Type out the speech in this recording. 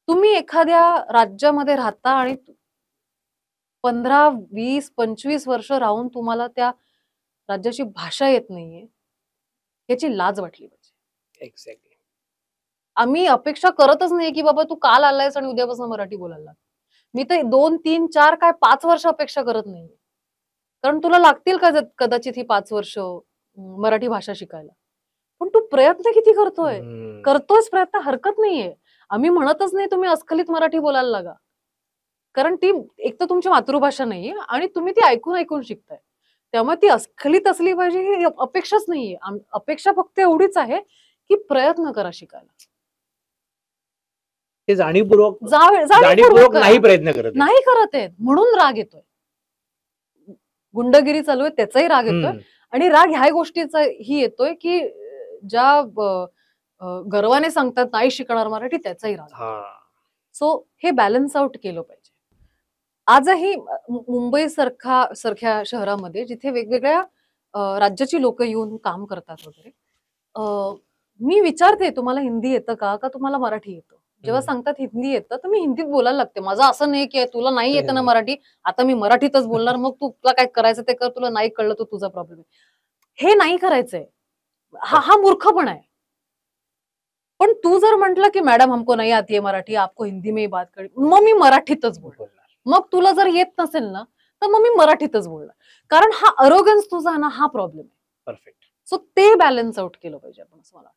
तुम्ही एखाद्या राज्यामध्ये राहता आणि 15, 20, 25 वर्ष राहून तुम्हाला त्या राज्याची भाषा येत नाहीये, याची लाज वाटली पाहिजे. एक्झॅक्टली. आम्ही अपेक्षा करतच नाही की बाबा तू काल आलायस आणि उद्यापासून मराठी बोलायला लाग. मी तर 2, 3, 4 काय 5 वर्ष अपेक्षा करत नाहीये. कारण तुला लागतील कदाचित ही 5 वर्ष मराठी भाषा शिकायला. पण तू प्रयत्न किती करतोय? करतोयस प्रयत्न, हरकत नाहीये. आम्ही म्हणतच नाही तुम्ही अस्खलित मराठी बोलायला लागा. कारण ती एक तर तुमची मातृभाषा नाहीये आणि तुम्ही ती ऐकून शिकताय. त्यामुळे ती अस्खलित असली पाहिजे ही अपेक्षाच नाहीये. अपेक्षा फक्त एवढीच आहे की प्रयत्न करा शिकायला. ते जाणीवपूर्वक जाणीवपूर्वक नाही प्रयत्न करत नाही करत आहेत म्हणून राग येतोय. गुंडगिरी चालू आहे त्याचाही राग येतोय आणि राग ह्या गोष्टीचा ही येतोय की ज्या गर्वाने सांगतात नाही शिकणार मराठी त्याचाही राग. सो हे बॅलन्स आउट केलं पाहिजे. आजही मुंबई सारख्या शहरामध्ये जिथे वेगवेगळ्या राज्याची लोक येऊन काम करतात वगैरे, मी विचारते तुम्हाला हिंदी येतं का तुम्हाला मराठी येतं? जेव्हा सांगतात हिंदी येतं तर मी हिंदीत बोलायला लागते. माझं असं नाही की तुला नाही येतं ना मराठी, आता मी मराठीतच बोलणार, मग तुला काय करायचं ते कर, तुला नाही कळलं तर तुझा प्रॉब्लेम आहे. हे नाही करायचंय. हा मूर्खपणा आहे. पण तू जर म्हंटल की मॅडम हमको नहीं आती है मराठी, आपको हिंदी में ही बात करी, मग मी मराठीतच बोलणार. मग तुला जर येत नसेल ना तर मग मी मराठीतच बोलणार. कारण हा अरोगन्स तुझा ना हा प्रॉब्लेम आहे. परफेक्ट. सो ते बॅलन्स आउट केलं पाहिजे आपण असं मला